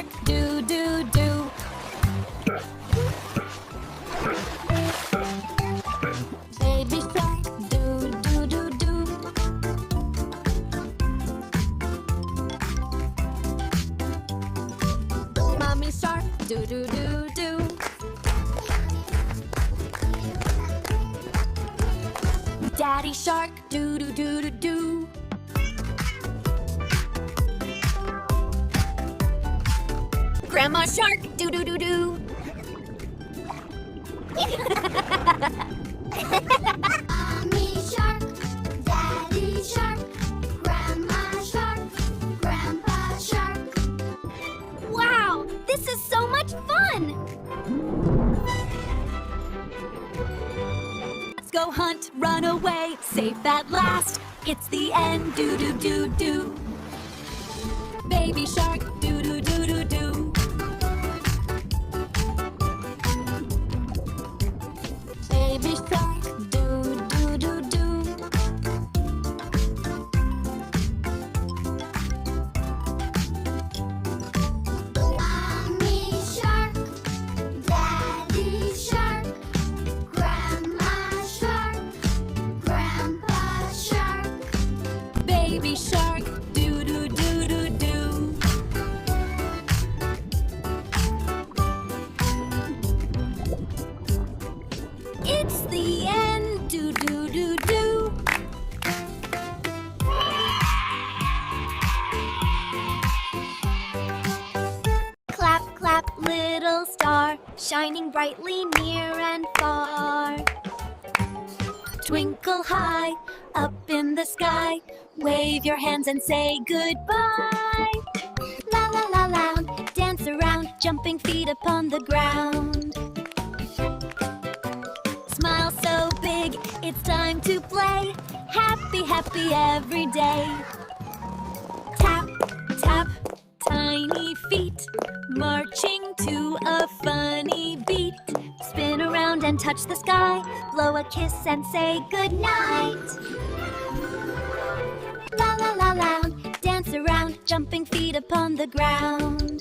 shark, do, do, do. Baby shark, do, do, do, do. Mommy shark, do, do, do, do. Daddy shark, do, do, do, do, do. Grandma shark, do, do, do, do. Mommy shark, Daddy shark, Grandma shark, Grandpa shark. Wow, this is so much fun! Let's go hunt, run away, safe at last. It's the end, do, do, do, do. Baby shark, do, do, do, do, do. Baby shark, do, do, do, do. Mommy shark, Daddy shark, Grandma shark, Grandpa shark. Baby shark, do, do, do, do, do. It's the end, do, do, do, do. Clap, clap, little star, shining brightly near and far. Twinkle high, up in the sky, wave your hands and say goodbye. La la la loud, dance around, jumping feet upon the ground. Smile so big, it's time to play. Happy, happy every day. Tap, tap, tiny feet, marching to a funny beat. Spin around and touch the sky, blow a kiss and say goodnight. La la la loud, dance around, jumping feet upon the ground.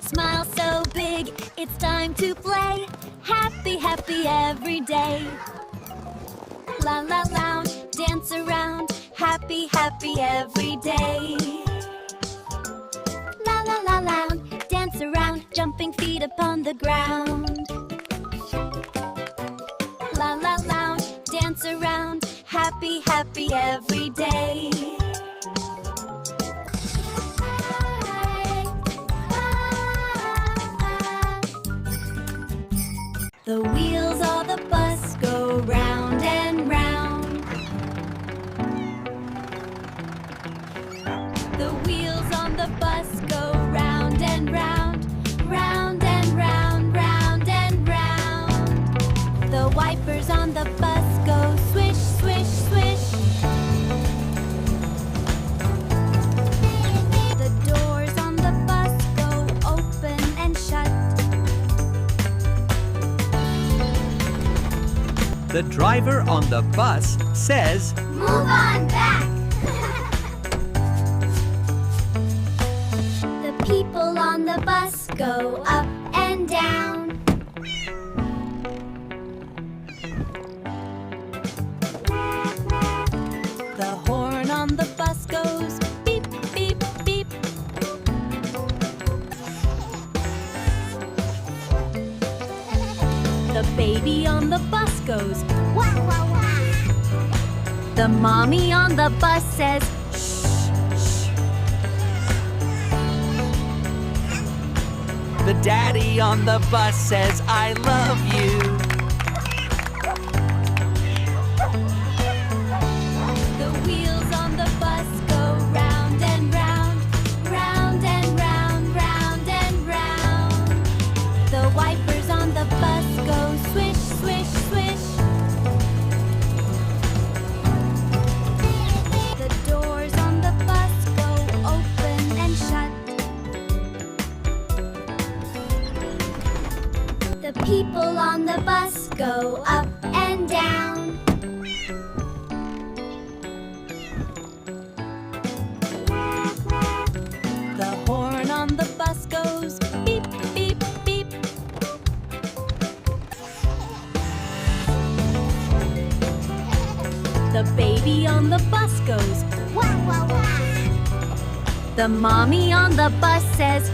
Smile so big, it's time to play. Happy, happy every day. La la loud, dance around, happy, happy every day. La la la loud, dance around, jumping feet upon the ground. La la loud, dance around, happy, happy every day. The wheels of the bus go round and round. The wheels on the bus go round and round, round and round, round and round. The wipers on the bus go swish, swish, swish. The doors on the bus go open and shut. The driver on the bus says, Move on back. The people on the bus go up and down. The horn on the bus goes beep, beep, beep. The baby on the bus goes Wah, wah, wah. The mommy on the bus says, shh, shh. the daddy on the bus says, I love you. The wheels on the bus go round and round, round and round, round and round. The wipers on the bus go swish, swish, swish. The doors on the bus go open and shut. The people on the bus go up and down. The The mommy on the bus says,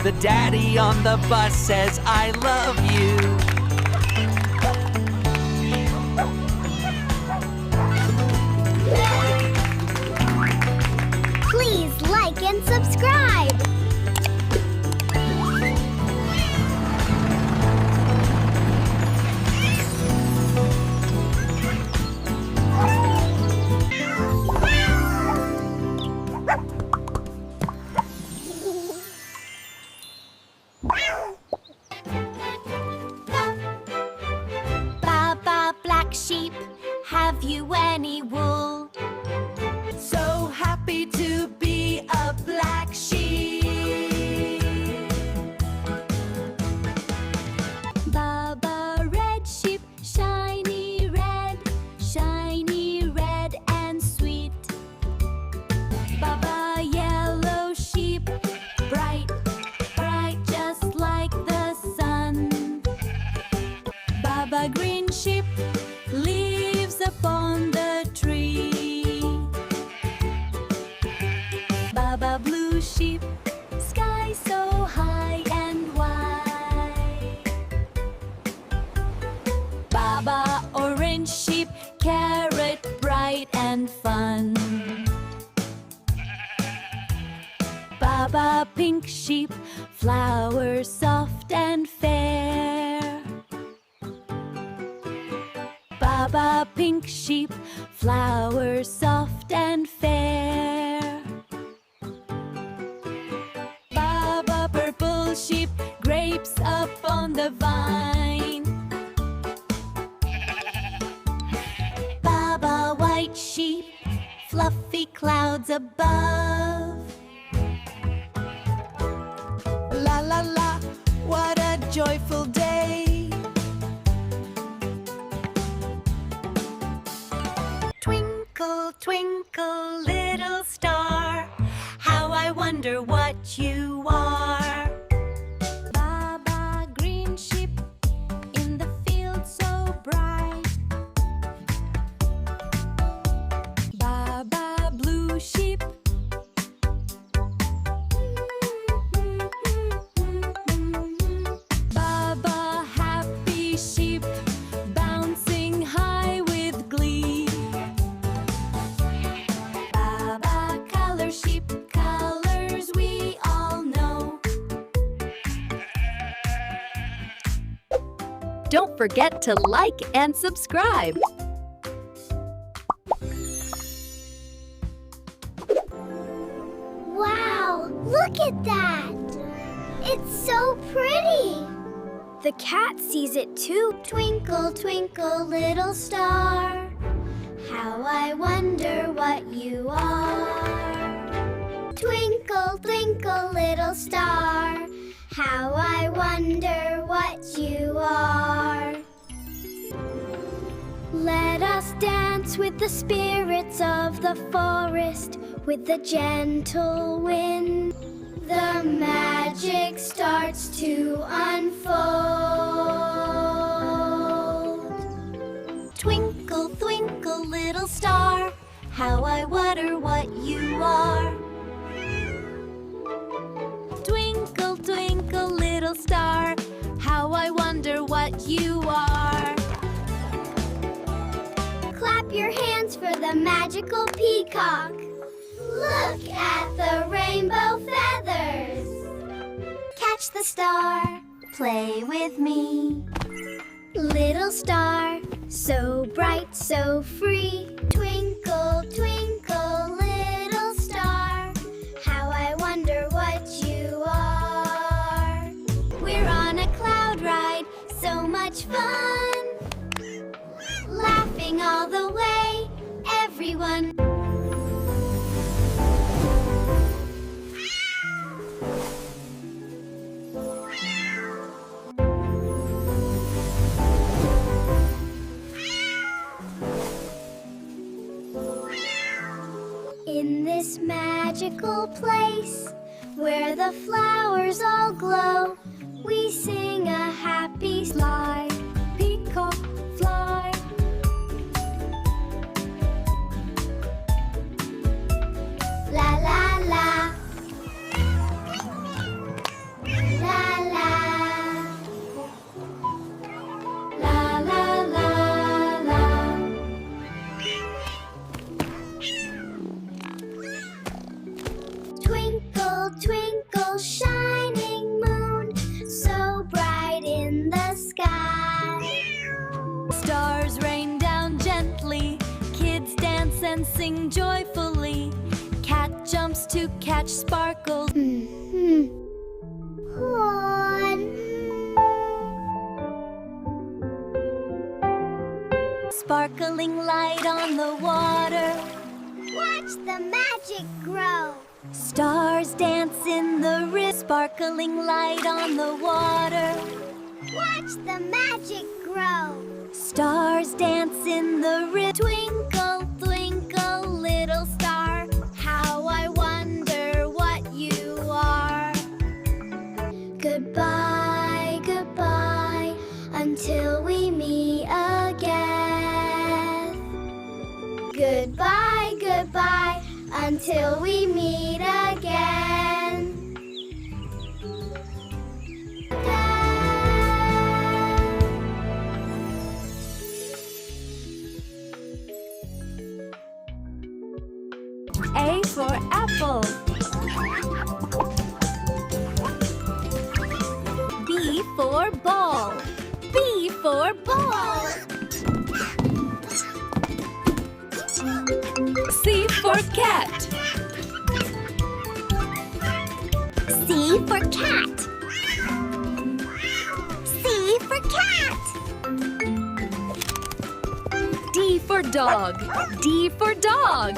The daddy on the bus says, I love you. Please like and subscribe. Baa Baa Black Sheep, have you any wool? So happy to be a black sheep. Baa Baa Red Sheep, shiny red and sweet. Baa Baa Yellow Sheep, bright just like the sun. Baa Baa Green Sheep, leaves upon the tree. Baa Baa Blue Sheep, sky so high and wide. Baa Baa Orange Sheep, carrot bright and fun. Baa Baa Pink Sheep, flower soft and fair. Baa Baa Pink Sheep, flower soft and fair. Baa Baa Purple Sheep, grapes up on the vine. Baa Baa White Sheep, fluffy clouds above. La la la, what a joyful day. Twinkle, twinkle, little star, how I wonder what you are. Baa Baa Green Sheep, in the field so bright. Baa Baa Blue Sheep, Baa Baa Happy Sheep, bouncing high with glee. Baa Baa Color Sheep, colors we all know. Don't forget to like and subscribe. Wow, look at that! It's so pretty! The cat sees it too. Twinkle, twinkle, little star, how I wonder what you are. Twinkle, twinkle, little star, how I wonder what you are. Let us dance with the spirits of the forest, with the gentle wind. The magic starts to unfold. Twinkle, twinkle, little star, how I wonder what you are. Twinkle, twinkle, little star, how I wonder what you are. Clap your hands for the magical peacock. Look at the rainbow feathers. Catch the star, play with me. Little star, so bright, so free. Twinkle, twinkle, little star, how I wonder what you are. We're on a cloud ride, so much fun. Laughing all the way, everyone. In this magical place, where the flowers all glow, we sing a happy slide, peacock fly. dancing joyfully. Cat jumps to catch sparkles. Sparkling light on the water. Watch the magic grow. Stars dance in the river. Sparkling light on the water. Watch the magic grow. Stars dance in the river. Twinkle, twinkle, little star, how I wonder what you are. Goodbye, goodbye, until we meet again. Goodbye, goodbye, until we meet again. A for apple. B for ball. B for ball. C for cat. C for cat. C for cat. D for dog. D for dog.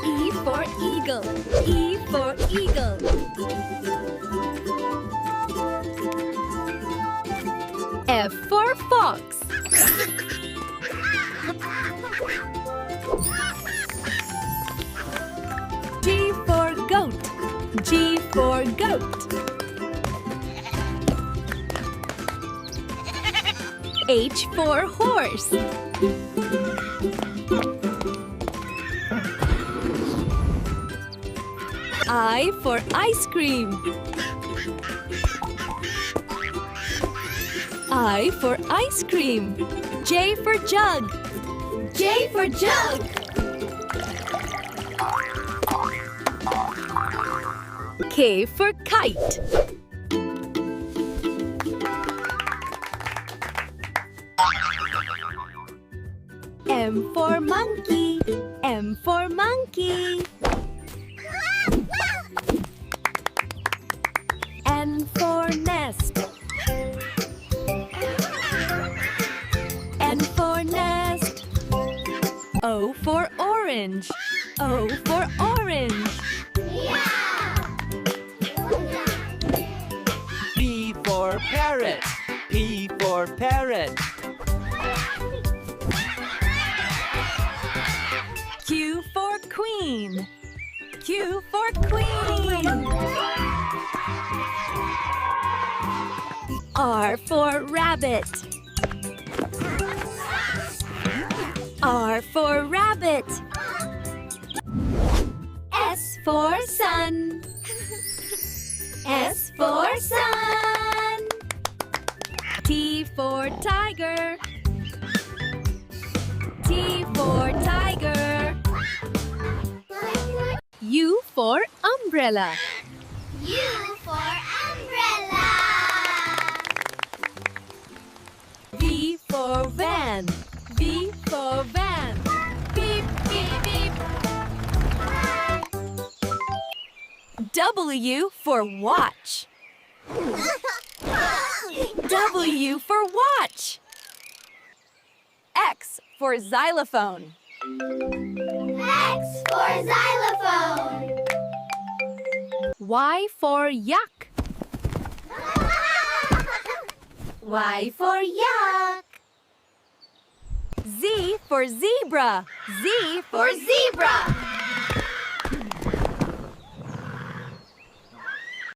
E for eagle. E for eagle. F for fox. G for goat. G for goat. H for horse. I for ice cream. I for ice cream. J for jug. J for jug. K for kite. M for monkey. M for monkey. N for nest. N for nest. O for orange. O for orange. P for parrot. P for parrot. Q for queen. Q for queen. R for rabbit. R for rabbit. S for sun. S for sun. T for tiger. T for tiger. U for umbrella. U for umbrella. V for van. V for van. Beep, beep, beep. W for watch. W for watch. X for xylophone. X for xylophone. Y for yuck. Y for yuck. Z for zebra. Z for zebra.